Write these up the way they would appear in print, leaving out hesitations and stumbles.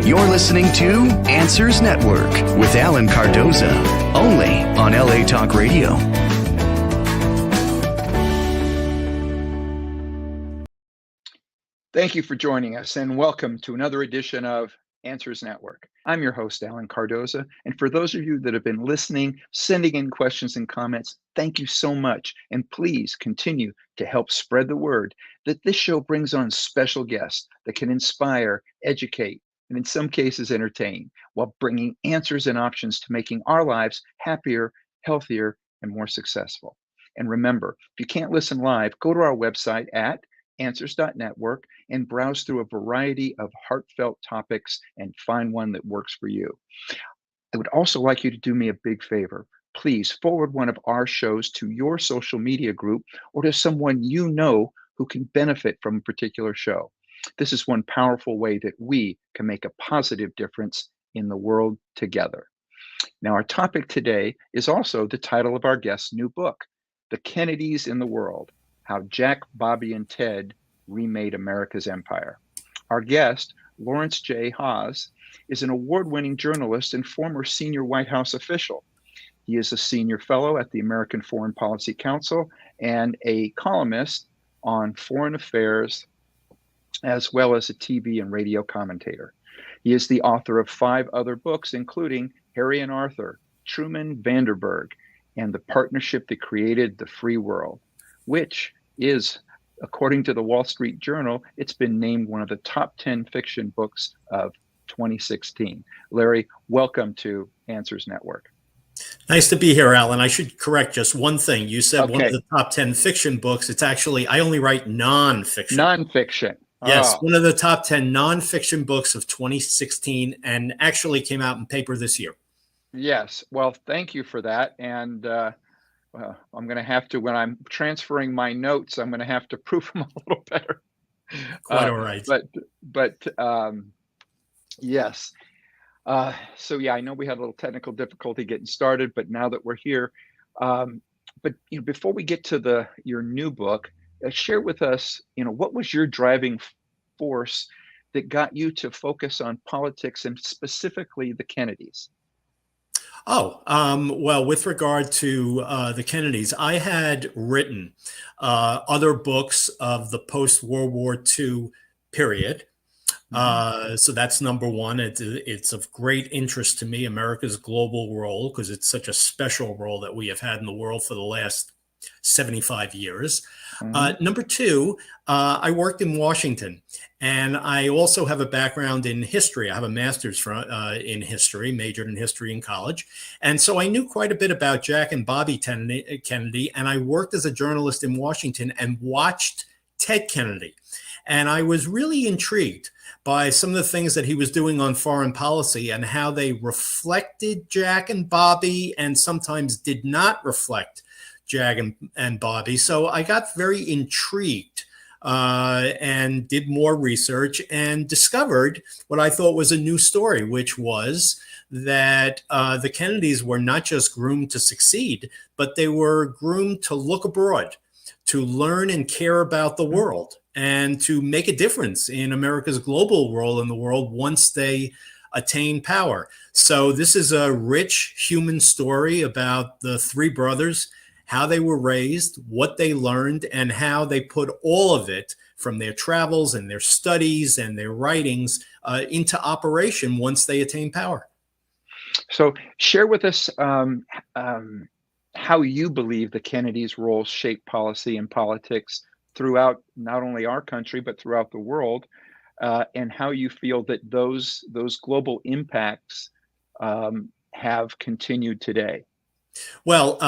You're listening to Answers Network with Alan Cardoza, only on LA Talk Radio. Thank you for joining us and welcome to another edition of Answers Network. I'm your host, Alan Cardoza. And for those of you that have been listening, sending in questions and comments, thank you so much. And please continue to help spread the word that this show brings on special guests that can inspire, educate, and in some cases entertain, while bringing answers and options to making our lives happier, healthier, and more successful. And remember, if you can't listen live, go to our website at answers.network and browse through a variety of heartfelt topics and find one that works for you. I would also like you to do me a big favor. Please forward one of our shows to your social media group or to someone you know who can benefit from a particular show. This is one powerful way that we can make a positive difference in the world together. Now, our topic today is also the title of our guest's new book, The Kennedys in the World: How Jack, Bobby, and Ted Remade America's Empire. Our guest, Lawrence J. Haas, is an award-winning journalist and former senior White House official. He is a senior fellow at the American Foreign Policy Council and a columnist on foreign affairs, as well as a TV and radio commentator. He is the author of 5 other books, including Harry and Arthur, Truman Vanderberg, and The Partnership That Created the Free World, which is, according to the Wall Street Journal, it's been named one of the top 10 fiction books of 2016. Larry, welcome to Answers Network. Nice to be here, Alan. I should correct just one thing. You said one of Okay. the top 10 fiction books. It's actually, I only write nonfiction. Nonfiction. Yes, Oh, one of the top 10 nonfiction books of 2016 and actually came out in paper this year. yes. Well, thank you for that. And well, I'm going to have to, when I'm transferring my notes, I'm going to have to proof them a little better. Quite all right. But yes. So yeah, I know we had a little technical difficulty getting started, but now that we're here, but before we get to your new book, share with us, what was your driving force that got you to focus on politics and specifically the Kennedys? Well, with regard to the Kennedys, I had written other books of the post-World War II period. So that's number one. It's of great interest to me, America's global role, because it's such a special role that we have had in the world for the last 75 years. Number two, I worked in Washington, and I also have a background in history. I have a master's in history, majored in history in college. And so I knew quite a bit about Jack and Bobby Kennedy, and I worked as a journalist in Washington and watched Ted Kennedy. And I was really intrigued by some of the things that he was doing on foreign policy and how they reflected Jack and Bobby and sometimes did not reflect Jack and Bobby. So I got very intrigued and did more research and discovered what I thought was a new story, which was that the Kennedys were not just groomed to succeed, but they were groomed to look abroad, to learn and care about the world, and to make a difference in America's global role in the world once they attain power. So this is a rich human story about the 3 brothers, how they were raised, what they learned, and how they put all of it from their travels and their studies and their writings into operation once they attain power. So share with us how you believe the Kennedys' role shaped policy and politics throughout not only our country, but throughout the world, and how you feel that those global impacts have continued today. Well,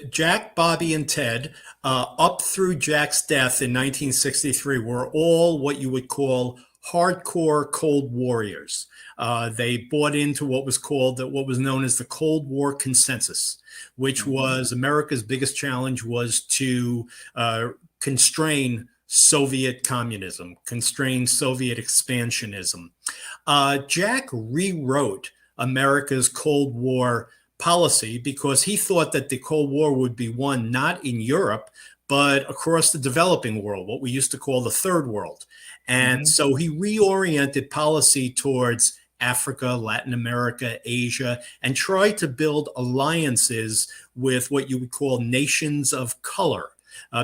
Jack, Bobby, and Ted, up through Jack's death in 1963, were all what you would call hardcore Cold Warriors. They bought into what was known as the Cold War consensus, which was America's biggest challenge was to constrain Soviet communism, constrain Soviet expansionism. Jack rewrote America's Cold War policy because he thought that the Cold War would be won not in Europe, but across the developing world, what we used to call the third world. And so he reoriented policy towards Africa, Latin America, Asia, and tried to build alliances with what you would call nations of color,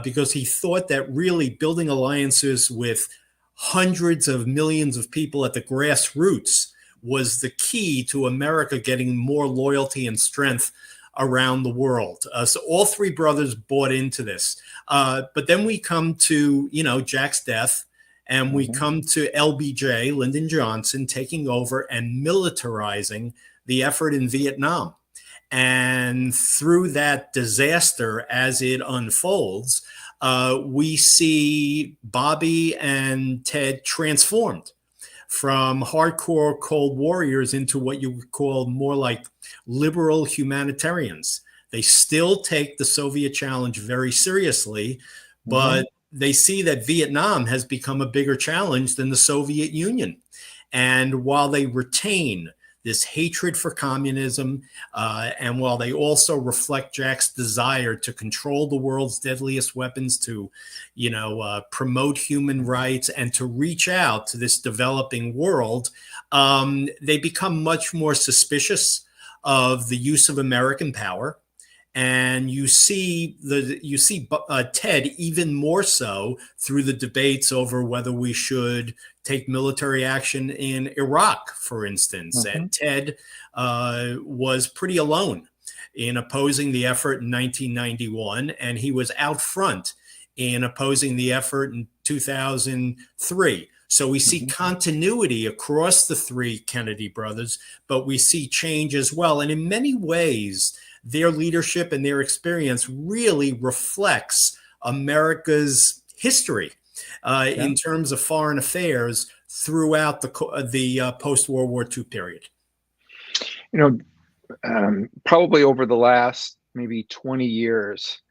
because he thought that really building alliances with hundreds of millions of people at the grassroots was the key to America getting more loyalty and strength around the world. So all three brothers bought into this. But then we come to, Jack's death, and we come to LBJ, Lyndon Johnson, taking over and militarizing the effort in Vietnam. And through that disaster, as it unfolds, we see Bobby and Ted transformed from hardcore Cold Warriors into what you would call more like liberal humanitarians. They still take the Soviet challenge very seriously, but they see that Vietnam has become a bigger challenge than the Soviet Union. And while they retain this hatred for communism, and while they also reflect Jack's desire to control the world's deadliest weapons, to, promote human rights and to reach out to this developing world, they become much more suspicious of the use of American power. And you see Ted even more so through the debates over whether we should take military action in Iraq, for instance. And Ted was pretty alone in opposing the effort in 1991, and he was out front in opposing the effort in 2003. So we see continuity across the three Kennedy brothers, but we see change as well. And in many ways, their leadership and their experience really reflects America's history in terms of foreign affairs throughout the post-World War II period. Probably over the last maybe 20 years,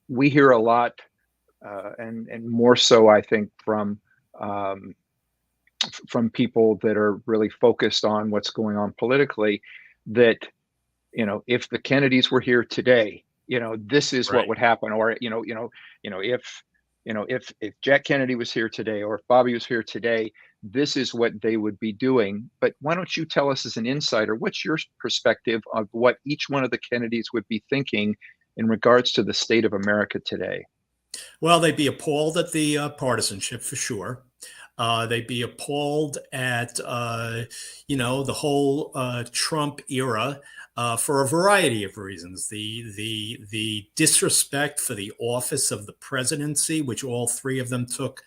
we hear a lot, and more so, I think, from people that are really focused on what's going on politically, that if the Kennedys were here today, this is what would happen. Or, if Jack Kennedy was here today, or if Bobby was here today, this is what they would be doing. But why don't you tell us, as an insider, what's your perspective of what each one of the Kennedys would be thinking in regards to the state of America today? Well, they'd be appalled at the partisanship, for sure. They'd be appalled at, the whole Trump era, for a variety of reasons. The disrespect for the office of the presidency, which all three of them took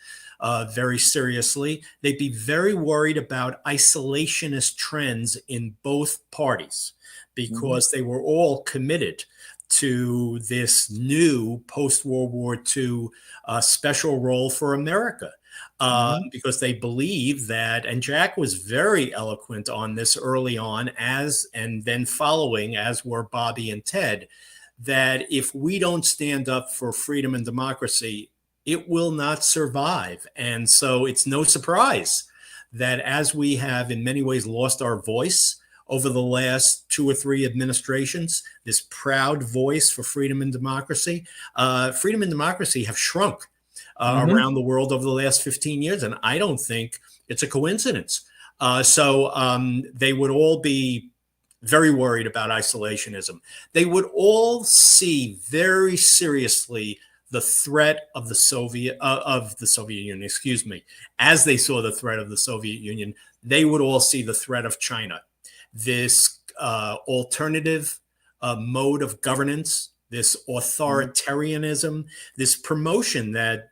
very seriously. They'd be very worried about isolationist trends in both parties, because they were all committed to this new post-World War II special role for America. Because they believe that, and Jack was very eloquent on this early on, and then following, as were Bobby and Ted, that if we don't stand up for freedom and democracy, it will not survive. And so it's no surprise that as we have in many ways lost our voice over the last 2 or 3 administrations, this proud voice for freedom and democracy have shrunk around the world over the last 15 years. And I don't think it's a coincidence. So they would all be very worried about isolationism. They would all see very seriously the threat of the Soviet Union, excuse me. As they saw the threat of the Soviet Union, they would all see the threat of China. This alternative mode of governance, this authoritarianism, this promotion that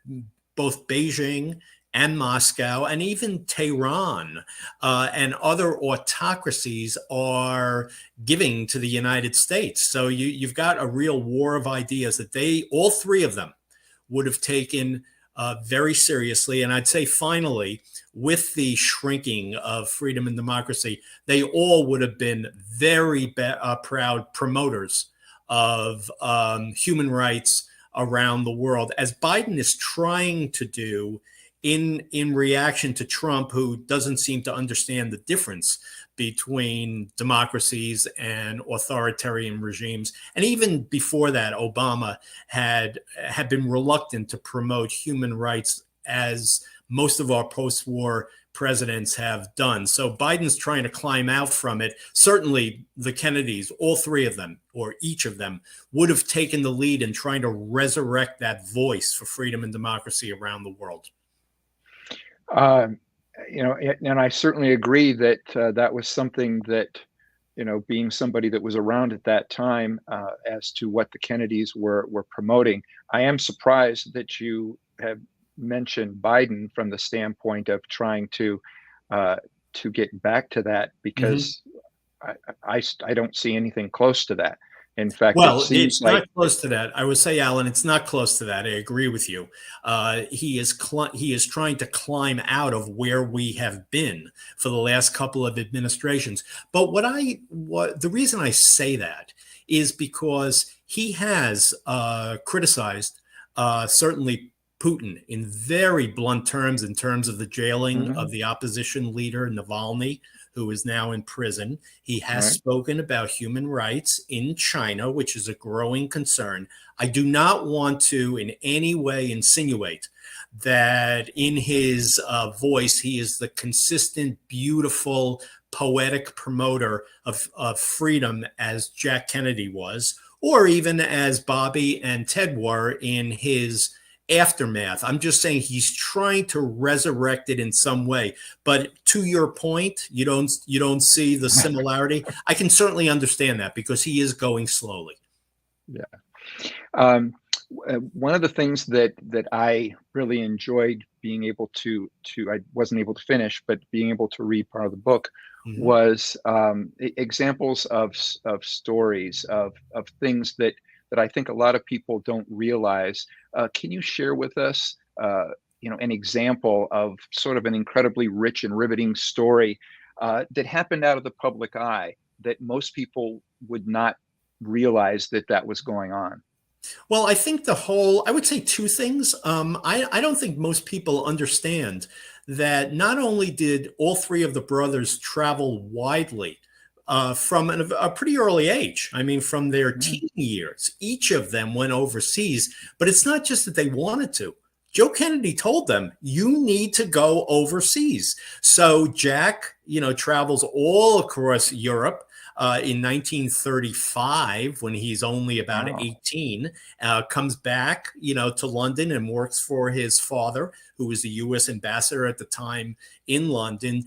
both Beijing and Moscow and even Tehran and other autocracies are giving to the United States. So you've got a real war of ideas that all three of them would have taken very seriously. And I'd say finally, with the shrinking of freedom and democracy, they all would have been very proud promoters of human rights around the world, as Biden is trying to do in reaction to Trump, who doesn't seem to understand the difference between democracies and authoritarian regimes. And even before that, Obama had been reluctant to promote human rights as most of our post-war presidents have done. So Biden's trying to climb out from it. Certainly the Kennedys, all three of them, or each of them, would have taken the lead in trying to resurrect that voice for freedom and democracy around the world. And I certainly agree that that was something that, being somebody that was around at that time, as to what the Kennedys were promoting. I am surprised that you have mentioned Biden from the standpoint of trying to get back to that, because I don't see anything close to that. In fact, well, it seems it's like not close to that. I would say, Alan, it's not close to that. I agree with you. He is trying to climb out of where we have been for the last couple of administrations. But the reason I say that is because he has criticized certainly Putin in very blunt terms, in terms of the jailing of the opposition leader Navalny, who is now in prison. He has spoken about human rights in China, which is a growing concern. I do not want to in any way insinuate that in his voice, he is the consistent, beautiful, poetic promoter of freedom as Jack Kennedy was, or even as Bobby and Ted were in his aftermath. I'm just saying he's trying to resurrect it in some way. But to your point, you don't see the similarity. I can certainly understand that because he is going slowly. Yeah. One of the things that I really enjoyed being able to I wasn't able to finish, but being able to read part of the book was examples of stories of things that I think a lot of people don't realize. Can you share with us, an example of sort of an incredibly rich and riveting story that happened out of the public eye that most people would not realize that was going on? Well, I think I would say two things. I don't think most people understand that not only did all three of the brothers travel widely from a pretty early age. I mean, from their teen years, each of them went overseas. But it's not just that they wanted to. Joe Kennedy told them, you need to go overseas. So Jack, travels all across Europe. In 1935, when he's only about 18, comes back, to London and works for his father, who was the U.S. ambassador at the time in London.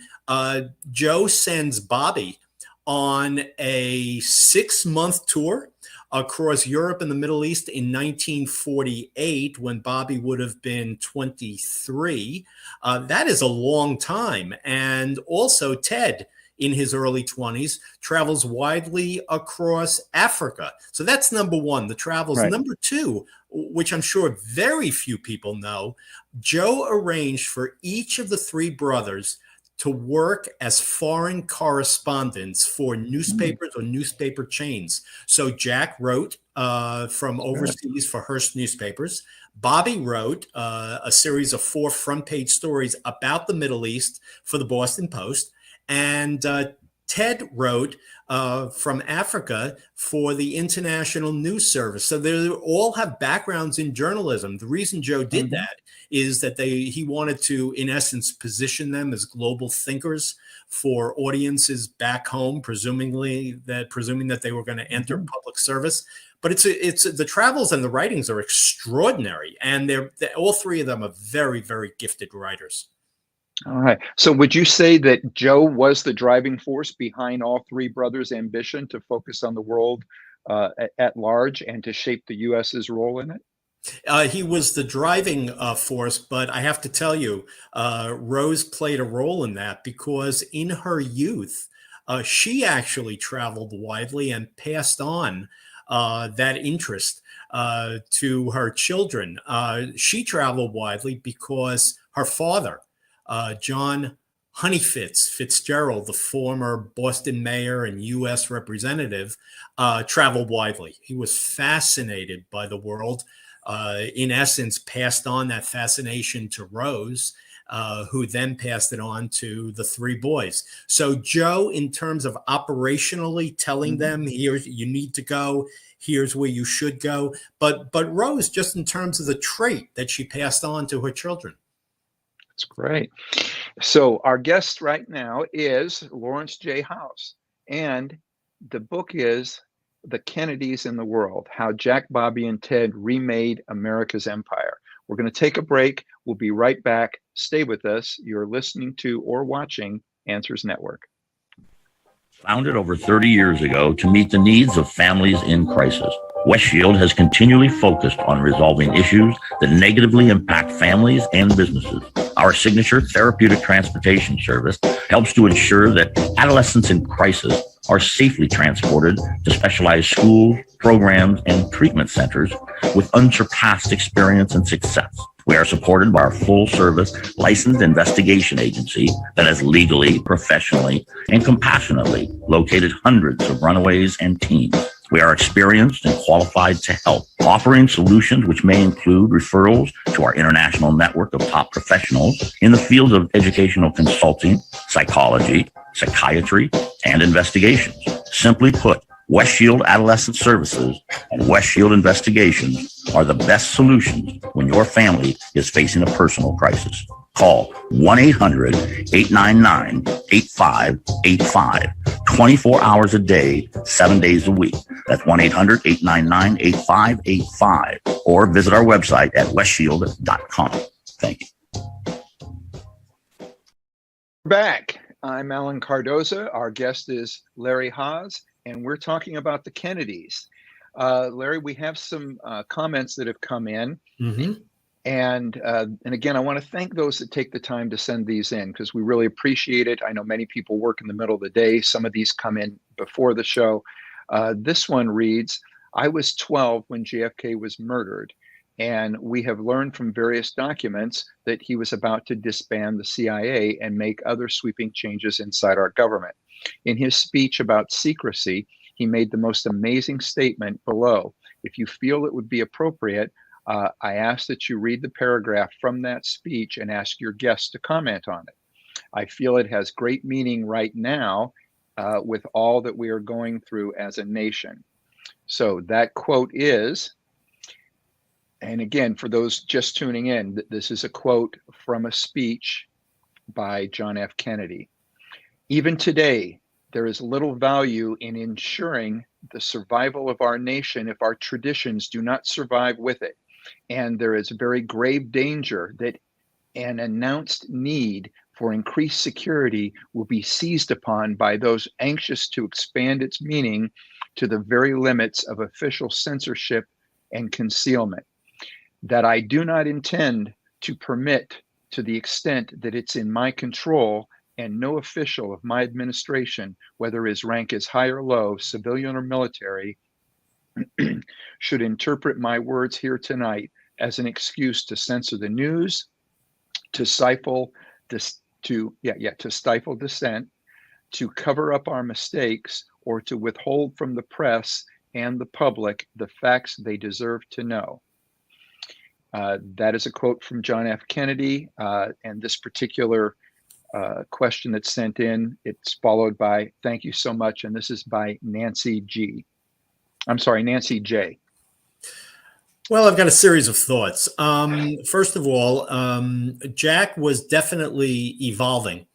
Joe sends Bobby on a 6-month tour across Europe and the Middle East in 1948, when Bobby would have been 23. That is a long time. And also Ted, in his early 20s, travels widely across Africa. So that's number one, the travels. Right. Number two, which I'm sure very few people know, Joe arranged for each of the three brothers to work as foreign correspondents for newspapers or newspaper chains. So Jack wrote from overseas for Hearst newspapers. Bobby wrote a series of 4 front-page stories about the Middle East for the Boston Post. And Ted wrote from Africa for the International News Service. So they all have backgrounds in journalism. The reason Joe did that is that he wanted to, in essence, position them as global thinkers for audiences back home, presuming that they were going to enter public service. But it's the travels and the writings are extraordinary, and they're all three of them are very, very gifted writers. All right. So would you say that Joe was the driving force behind all three brothers' ambition to focus on the world at large and to shape the U.S.'s role in it? He was the driving force, but I have to tell you, Rose played a role in that, because in her youth, she actually traveled widely and passed on that interest to her children. She traveled widely because her father, John Fitzgerald, the former Boston mayor and U.S. representative, traveled widely. He was fascinated by the world, in essence, passed on that fascination to Rose, who then passed it on to the three boys. So Joe, in terms of operationally telling them, here, you need to go, here's where you should go. But Rose, just in terms of the trait that she passed on to her children. That's great. So our guest right now is Lawrence J. House, and the book is The Kennedys in the World: How Jack, Bobby, and Ted Remade America's Empire. We're going to take a break. We'll be right back. Stay with us. You're listening to or watching Answers Network. Founded over 30 years ago to meet the needs of families in crisis, West Shield has continually focused on resolving issues that negatively impact families and businesses. Our signature therapeutic transportation service helps to ensure that adolescents in crisis are safely transported to specialized schools, programs, and treatment centers with unsurpassed experience and success. We are supported by our full-service licensed investigation agency that has legally, professionally, and compassionately located hundreds of runaways and teens. We are experienced and qualified to help, offering solutions which may include referrals to our international network of top professionals in the fields of educational consulting, psychology, psychiatry, and investigations. Simply put, West Shield Adolescent Services and West Shield Investigations are the best solutions when your family is facing a personal crisis. Call 1-800-899-8585, 24 hours a day, 7 days a week. That's 1-800-899-8585, or visit our website at westshield.com. Thank you. Back. I'm Alan Cardoza. Our guest is Larry Haas, and we're talking about the Kennedys. Larry, we have some comments that have come in. Mm-hmm. And again, I want to thank those that take the time to send these in, because we really appreciate it. I know many people work in the middle of the day. Some of these come in before the show. This one reads, I was 12 when JFK was murdered, and we have learned from various documents that he was about to disband the CIA and make other sweeping changes inside our government. In his speech about secrecy, he made the most amazing statement below. If you feel it would be appropriate, I ask that you read the paragraph from that speech and ask your guests to comment on it. I feel it has great meaning right now with all that we are going through as a nation. So that quote is, and again, for those just tuning in, this is a quote from a speech by John F. Kennedy. Even today, there is little value in ensuring the survival of our nation if our traditions do not survive with it. And there is very grave danger that an announced need for increased security will be seized upon by those anxious to expand its meaning to the very limits of official censorship and concealment. That I do not intend to permit, to the extent that it's in my control, and no official of my administration, whether his rank is high or low, civilian or military, should interpret my words here tonight as an excuse to censor the news, to stifle dissent, to cover up our mistakes, or to withhold from the press and the public the facts they deserve to know. That is a quote from John F. Kennedy, and this particular question that's sent in, it's followed by thank you so much, and this is by Nancy J. Well, I've got a series of thoughts. First of all, Jack was definitely evolving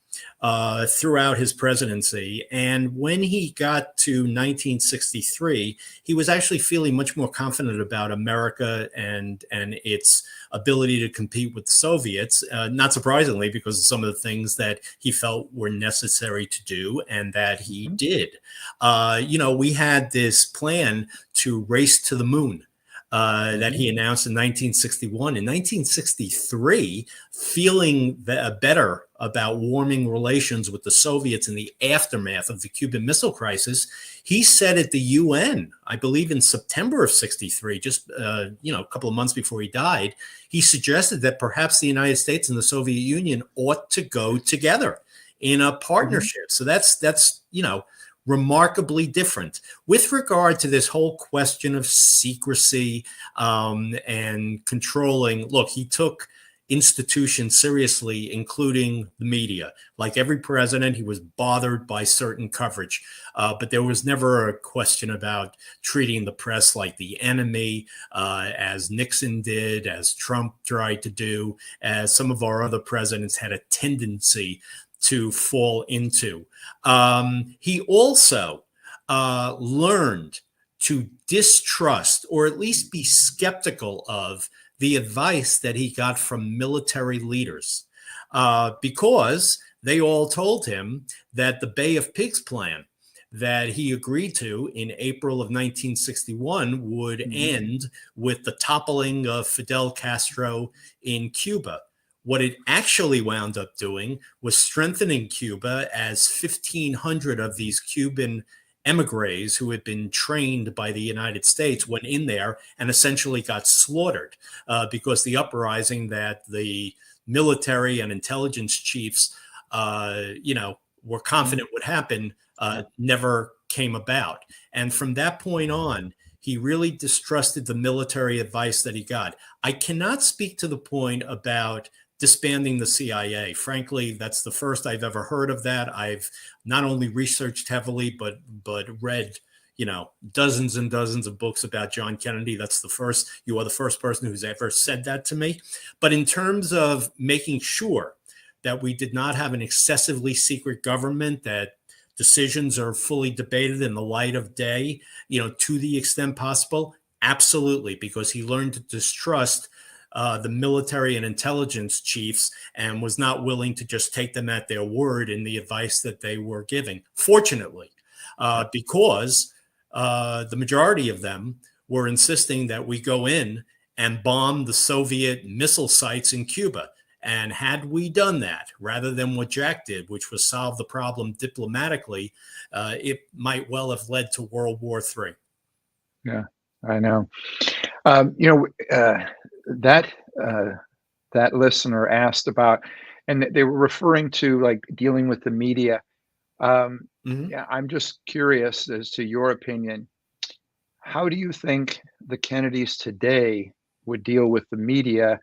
throughout his presidency. And when he got to 1963, he was actually feeling much more confident about America and its ability to compete with the Soviets, not surprisingly, because of some of the things that he felt were necessary to do and that he did. We had this plan to race to the moon. That he announced in 1961. In 1963, feeling better about warming relations with the Soviets in the aftermath of the Cuban Missile Crisis, he said at the UN, I believe in September of 63, just a couple of months before he died, he suggested that perhaps the United States and the Soviet Union ought to go together in a partnership. So that's remarkably different. With regard to this whole question of secrecy and controlling, look, he took institutions seriously, including the media. Like every president, he was bothered by certain coverage, but there was never a question about treating the press like the enemy, as Nixon did, as Trump tried to do, as some of our other presidents had a tendency to fall into. He also learned to distrust, or at least be skeptical of, the advice that he got from military leaders, because they all told him that the Bay of Pigs plan that he agreed to in April of 1961 would end with the toppling of Fidel Castro in Cuba. What it actually wound up doing was strengthening Cuba, as 1,500 of these Cuban emigres who had been trained by the United States went in there and essentially got slaughtered, because the uprising that the military and intelligence chiefs, were confident would happen, never came about. And from that point on, he really distrusted the military advice that he got. I cannot speak to the point about disbanding the CIA. Frankly, that's the first I've ever heard of that. I've not only researched heavily, but read, dozens and dozens of books about John Kennedy. You are the first person who's ever said that to me. But in terms of making sure that we did not have an excessively secret government, that decisions are fully debated in the light of day, to the extent possible, absolutely, because he learned to distrust the military and intelligence chiefs, and was not willing to just take them at their word in the advice that they were giving. Fortunately, because the majority of them were insisting that we go in and bomb the Soviet missile sites in Cuba. And had we done that, rather than what Jack did, which was solve the problem diplomatically, it might well have led to World War III. Yeah, I know. That listener asked about, and they were referring to like dealing with the media. Yeah, I'm just curious as to your opinion. How do you think the Kennedys today would deal with the media,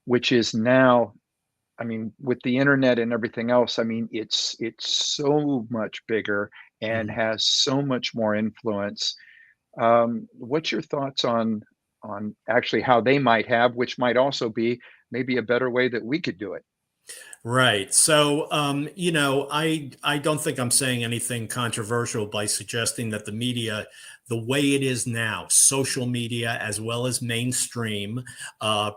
which is now, with the internet and everything else, it's so much bigger and has so much more influence. What's your thoughts on actually how they might have, which might also be maybe a better way that we could do it? Right. So, I don't think I'm saying anything controversial by suggesting that the media, the way it is now, social media as well as mainstream,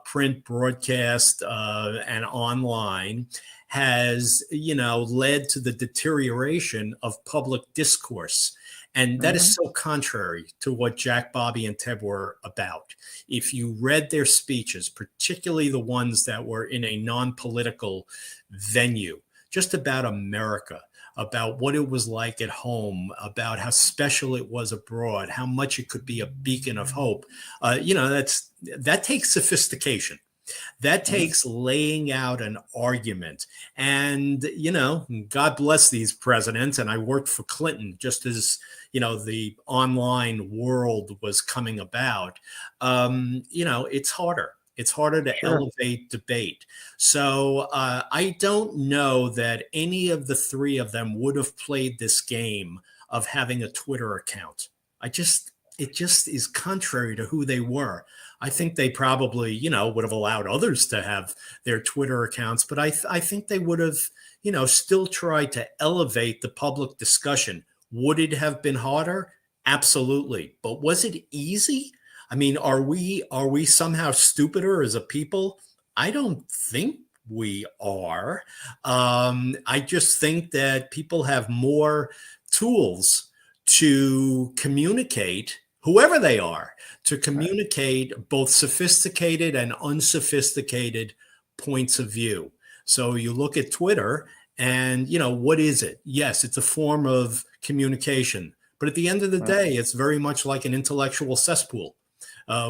print, broadcast, and online, has, led to the deterioration of public discourse. And that is so contrary to what Jack, Bobby, and Ted were about. If you read their speeches, particularly the ones that were in a non-political venue, just about America, about what it was like at home, about how special it was abroad, how much it could be a beacon of hope, that takes sophistication. That takes laying out an argument. And, God bless these presidents. And I worked for Clinton just as, the online world was coming about. It's harder. It's harder to elevate debate. So I don't know that any of the three of them would have played this game of having a Twitter account. It just is contrary to who they were. I think they probably, would have allowed others to have their Twitter accounts, but I think they would have, still tried to elevate the public discussion. Would it have been harder? Absolutely. But was it easy? Are we somehow stupider as a people? I don't think we are. I just think that people have more tools to communicate, whoever they are, to communicate both sophisticated and unsophisticated points of view. So you look at Twitter and, what is it? Yes, it's a form of communication. But at the end of the day, it's very much like an intellectual cesspool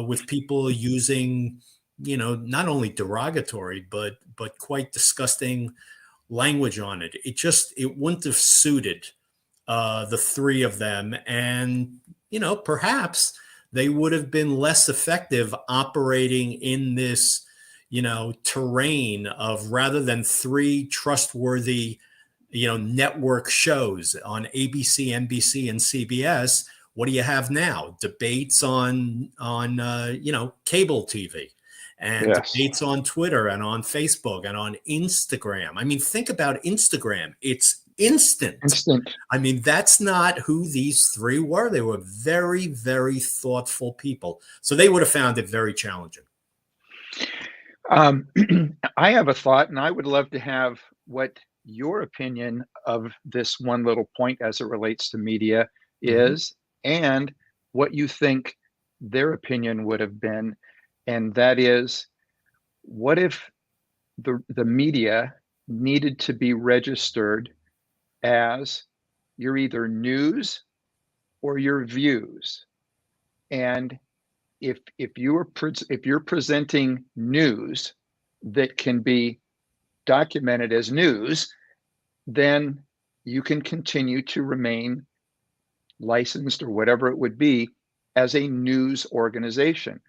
with people using, not only derogatory, but quite disgusting language on it. It wouldn't have suited the three of them. And, perhaps they would have been less effective operating in this, terrain of, rather than three trustworthy, network shows on ABC, NBC, and CBS, what do you have now? Debates on cable TV, and Yes. debates on Twitter and on Facebook and on Instagram. I mean, think about Instagram. It's instant. I mean, that's not who these three were. They were very, very thoughtful people. So they would have found it very challenging. I have a thought, and I would love to have what your opinion of this one little point as it relates to media is, and what you think their opinion would have been. And that is, what if the media needed to be registered as you're either news or your views? And if you're presenting news that can be documented as news, then you can continue to remain licensed, or whatever it would be, as a news organization.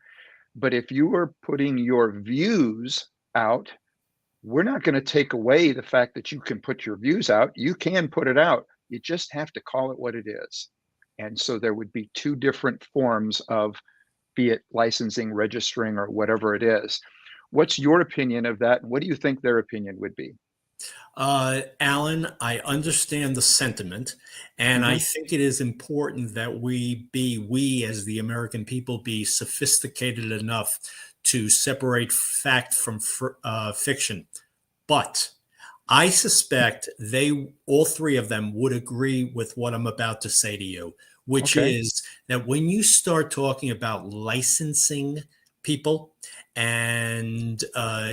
But if you are putting your views out, we're not going to take away the fact that you can put your views out. You can put it out. You just have to call it what it is. And so there would be two different forms of, be it licensing, registering, or whatever it is. What's your opinion of that? What do you think their opinion would be? Alan, I understand the sentiment, and I think it is important that we as the American people, be sophisticated enough to separate fact from fiction. But I suspect all three of them would agree with what I'm about to say to you, which is that when you start talking about licensing people, and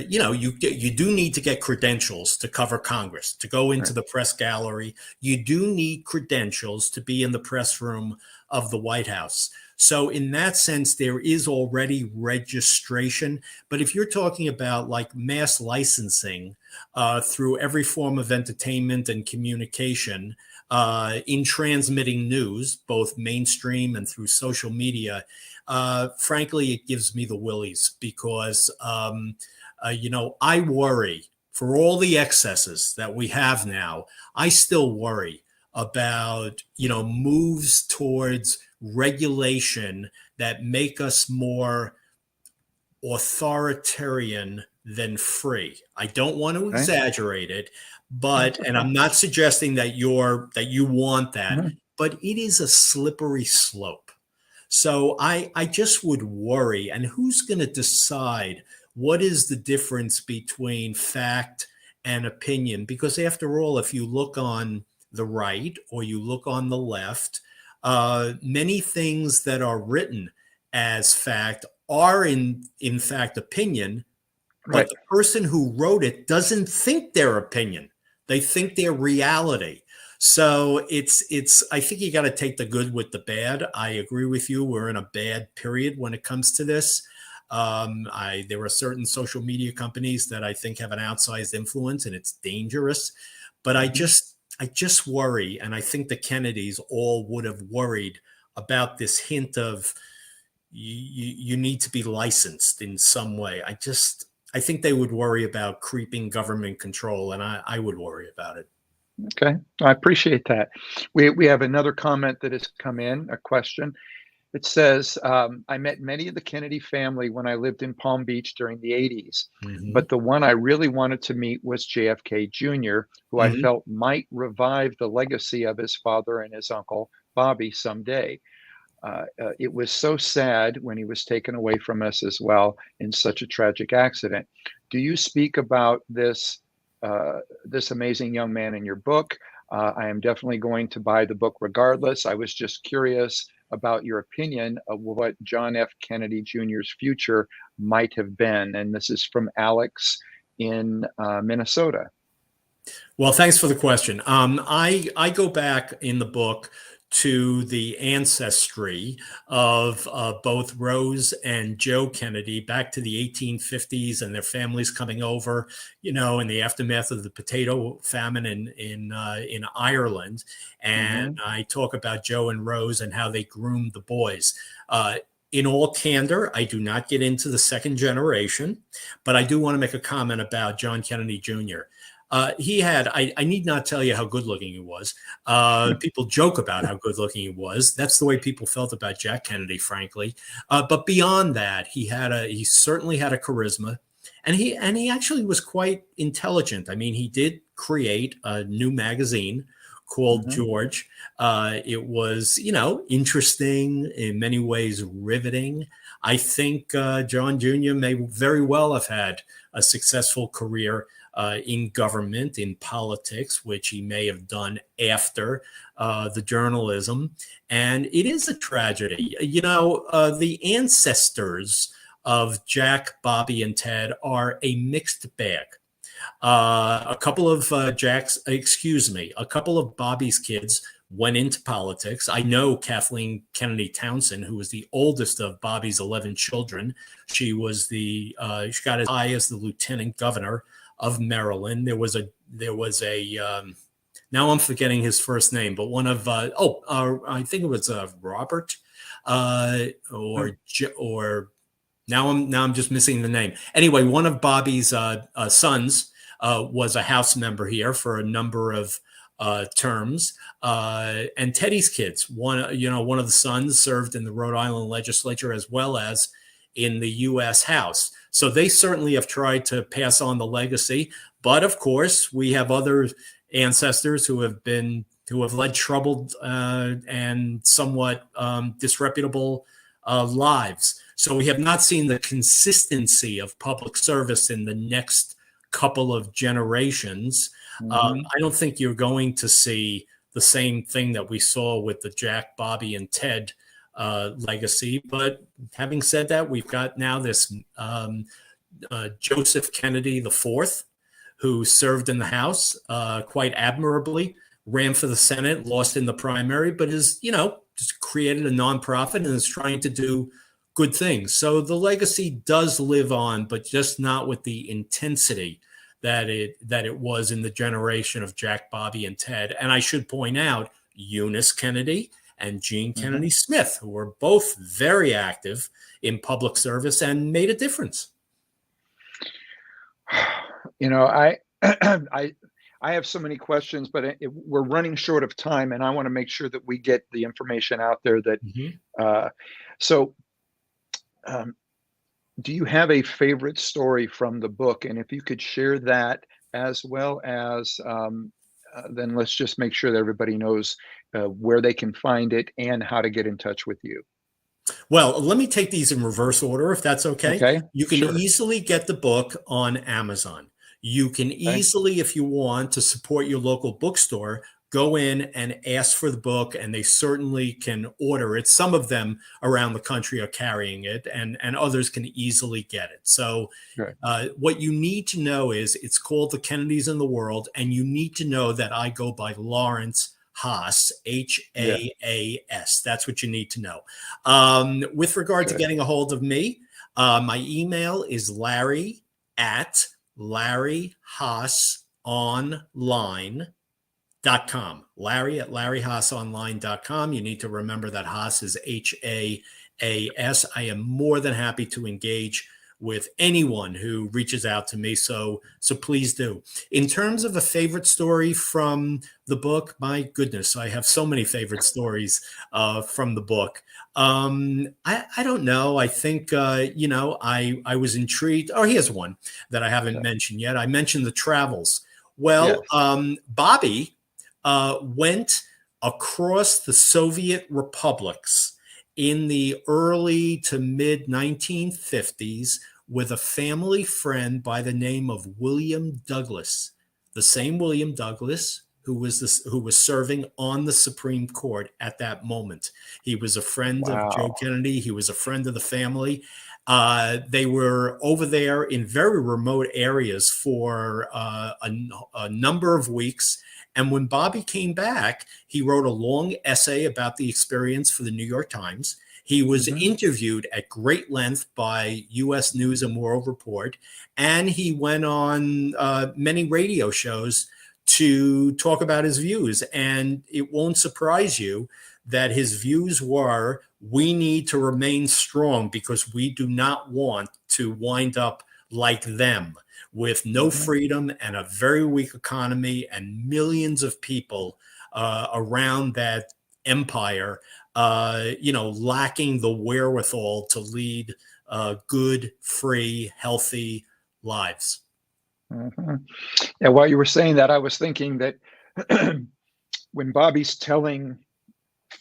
you do need to get credentials to cover Congress, to go into the press gallery. You do need credentials to be in the press room of the White House. So in that sense, there is already registration. But if you're talking about like mass licensing through every form of entertainment and communication, in transmitting news, both mainstream and through social media, frankly, it gives me the willies, because, I worry, for all the excesses that we have now, I still worry about, moves towards regulation that make us more authoritarian than free. I don't want to exaggerate it, but, and I'm not suggesting that you want that, but it is a slippery slope. So I just would worry, and who's going to decide what is the difference between fact and opinion? Because after all, if you look on the right or you look on the left, many things that are written as fact are in fact opinion, but the person who wrote it doesn't think their opinion. They think their reality. So I think you got to take the good with the bad. I agree with you. We're in a bad period when it comes to this. There are certain social media companies that I think have an outsized influence, and it's dangerous. But I just worry, and I think the Kennedys all would have worried about this hint of you need to be licensed in some way. I think they would worry about creeping government control, and I would worry about it. Okay, I appreciate that. We have another comment that has come in, a question. It says, I met many of the Kennedy family when I lived in Palm Beach during the 80s, but the one I really wanted to meet was JFK Jr., who I felt might revive the legacy of his father and his uncle, Bobby, someday. It was so sad when he was taken away from us as well in such a tragic accident. Do you speak about this amazing young man in your book? I am definitely going to buy the book regardless. I was just curious about your opinion of what John F. Kennedy Jr.'s future might have been. And this is from Alex in Minnesota. Well, thanks for the question. I go back in the book to the ancestry of both Rose and Joe Kennedy, back to the 1850s, and their families coming over, in the aftermath of the potato famine in Ireland. And I talk about Joe and Rose and how they groomed the boys. In all candor, I do not get into the second generation, but I do want to make a comment about John Kennedy Jr. I need not tell you how good looking he was. People joke about how good looking he was. That's the way people felt about Jack Kennedy, frankly. But beyond that, he certainly had a charisma, and he actually was quite intelligent. I mean, he did create a new magazine called George. It was, interesting, in many ways riveting. I think John Jr. may very well have had a successful career in government, in politics, which he may have done after the journalism. And it is a tragedy. The ancestors of Jack, Bobby, and Ted are a mixed bag. A couple of a couple of Bobby's kids went into politics. I know Kathleen Kennedy Townsend, who was the oldest of Bobby's 11 children. She got as high as the lieutenant governor of Maryland. There was a now I'm forgetting his first name, but one of I think it was Robert or now I'm just missing the name. Anyway, one of Bobby's sons was a House member here for a number of terms, and Teddy's kids. One of the sons served in the Rhode Island legislature as well as in the U.S. House. So they certainly have tried to pass on the legacy. But of course, we have other ancestors who have led troubled and somewhat disreputable lives. So we have not seen the consistency of public service in the next couple of generations. I don't think you're going to see the same thing that we saw with the Jack, Bobby, and Ted legacy. But having said that, we've got now this Joseph Kennedy IV, who served in the House quite admirably, ran for the Senate, lost in the primary, but is, just created a nonprofit and is trying to do good things. So the legacy does live on, but just not with the intensity that it was in the generation of Jack, Bobby, and Ted. And I should point out Eunice Kennedy and Jean Kennedy Smith, who were both very active in public service and made a difference. I have so many questions, but we're running short of time, and I want to make sure that we get the information out there. Do you have a favorite story from the book? And if you could share that, as well as then let's just make sure that everybody knows where they can find it and how to get in touch with you. Well, let me take these in reverse order, if that's okay. Okay. You can easily get the book on Amazon. You can easily, if you want to support your local bookstore, go in and ask for the book, and they certainly can order it. Some of them around the country are carrying it, and others can easily get it. So what you need to know is it's called The Kennedys in the World, and you need to know that I go by Lawrence Haas, Haas. That's what you need to know. With regard to getting a hold of me, my email is larry@larryhaasonline.com. larry@larryhaasonline.com. You need to remember that Haas is Haas. I am more than happy to engage with anyone who reaches out to me. So please do. In terms of a favorite story from the book, my goodness, I have so many favorite stories from the book. I don't know. I think, I was intrigued. Oh, here's one that I haven't mentioned yet. I mentioned the travels. Well, Bobby went across the Soviet republics in the early to mid 1950s with a family friend by the name of William Douglas, the same William Douglas who was serving on the Supreme Court at that moment. He was a friend of Joe Kennedy. He was a friend of the family. They were over there in very remote areas for a number of weeks. And when Bobby came back, he wrote a long essay about the experience for the New York Times. He was interviewed at great length by U.S. News and World Report, and he went on many radio shows to talk about his views. And it won't surprise you that his views were we need to remain strong because we do not want to wind up like them with no freedom and a very weak economy and millions of people around that empire, lacking the wherewithal to lead good, free, healthy lives. Yeah, while you were saying that, I was thinking that when Bobby's telling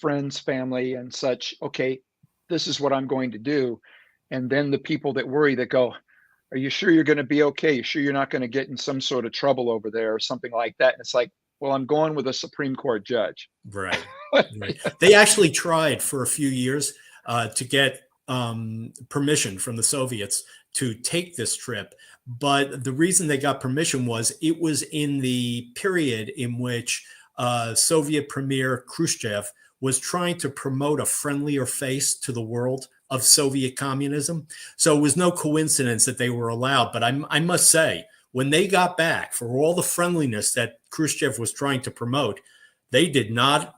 friends, family, and such, okay, this is what I'm going to do, and then the people that worry, that go, are you sure you're going to be okay? You sure you're not going to get in some sort of trouble over there or something like that? And it's like, well, I'm going with a Supreme Court judge. Right. Right. They actually tried for a few years to get permission from the Soviets to take this trip. But the reason they got permission was it was in the period in which Soviet Premier Khrushchev was trying to promote a friendlier face to the world of Soviet communism. So it was no coincidence that they were allowed. But I must say, when they got back, for all the friendliness that Khrushchev was trying to promote, they did not,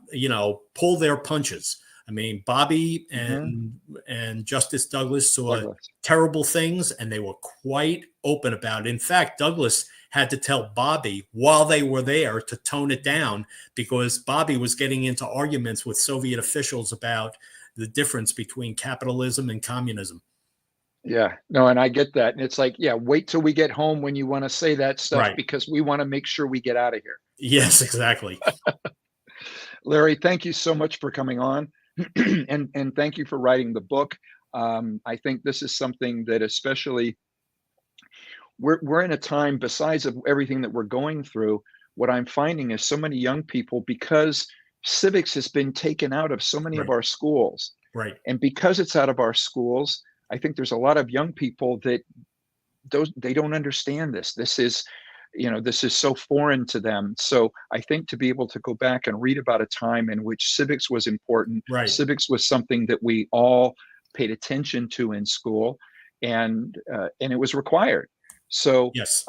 pull their punches. I mean, Bobby and Justice Douglas saw terrible things, and they were quite open about it. In fact, Douglas had to tell Bobby while they were there to tone it down because Bobby was getting into arguments with Soviet officials about the difference between capitalism and communism. Yeah, no, and I get that. And it's like, yeah, wait till we get home when you want to say that stuff, Right. because we want to make sure we get out of here. Yes, exactly. Larry, thank you so much for coming on. and thank you for writing the book. I think this is something that especially we're in a time, besides of everything that we're going through, what I'm finding is so many young people, because civics has been taken out of so many of our schools. Right. And because it's out of our schools, I think there's a lot of young people that they don't understand this. This is so foreign to them. So I think to be able to go back and read about a time in which civics was important, civics was something that we all paid attention to in school, and it was required. So yes.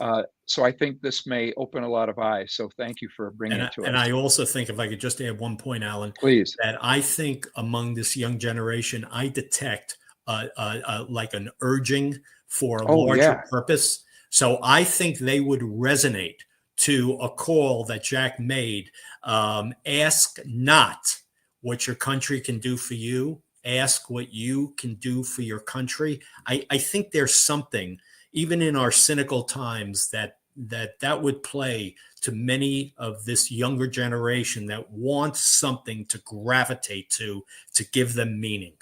So I think this may open a lot of eyes. So thank you for bringing it to us. And I also think, if I could just add one point, Alan, please, that I think among this young generation, I detect like an urging for a larger purpose. So I think they would resonate to a call that Jack made. Ask not what your country can do for you. Ask what you can do for your country. I think there's something, even in our cynical times, that would play to many of this younger generation that wants something to gravitate to give them meaning.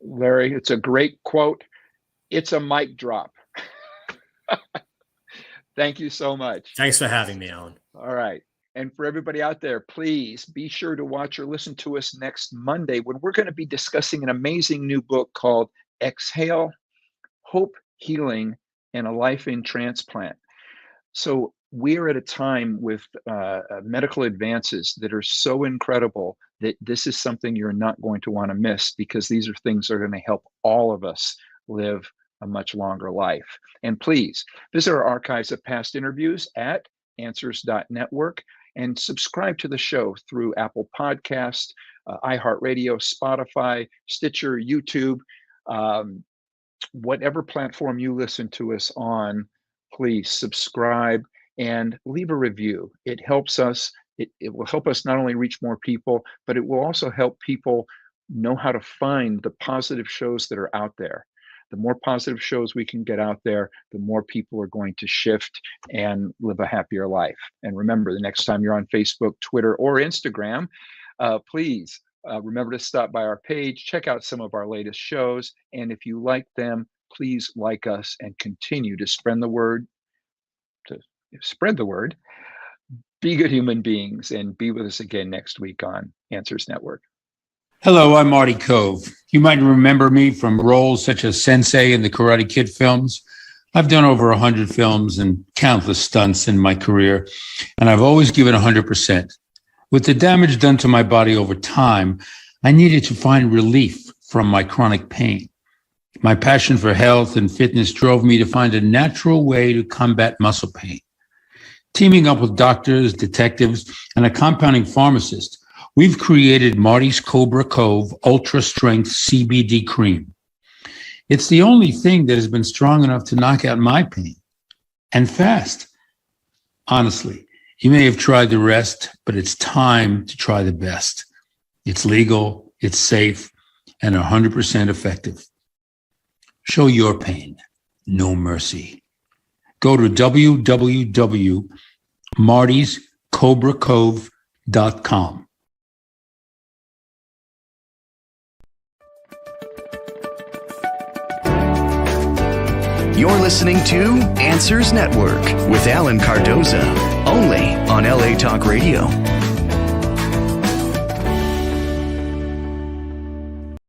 Larry, it's a great quote. It's a mic drop. Thank you so much. Thanks for having me, Alan. All right. And for everybody out there, please be sure to watch or listen to us next Monday, when we're going to be discussing an amazing new book called Exhale, Hope, Healing, and a Life in Transplant. So we're at a time with medical advances that are so incredible that this is something you're not going to want to miss, because these are things that are going to help all of us live a much longer life. And please visit our archives of past interviews at answers.network, and subscribe to the show through Apple Podcasts, iHeartRadio, Spotify, Stitcher, YouTube, whatever platform you listen to us on. Please subscribe and leave a review. It helps us. It will help us not only reach more people, but it will also help people know how to find the positive shows that are out there. The more positive shows we can get out there, the more people are going to shift and live a happier life. And remember, the next time you're on Facebook, Twitter, or Instagram, please remember to stop by our page, check out some of our latest shows. And if you like them, please like us and continue to spread the word. Be good human beings, and be with us again next week on Answers Network. Hello, I'm Marty Cove. You might remember me from roles such as Sensei in the Karate Kid films. I've done over 100 films and countless stunts in my career, and I've always given 100%. With the damage done to my body over time, I needed to find relief from my chronic pain. My passion for health and fitness drove me to find a natural way to combat muscle pain. Teaming up with doctors, detectives, and a compounding pharmacist, we've created Marty's Cobra Cove Ultra Strength CBD Cream. It's the only thing that has been strong enough to knock out my pain, and fast. Honestly, you may have tried the rest, but it's time to try the best. It's legal, it's safe, and 100% effective. Show your pain no mercy. Go to www.martyscobracove.com. You're listening to Answers Network with Alan Cardoza, only on LA Talk Radio.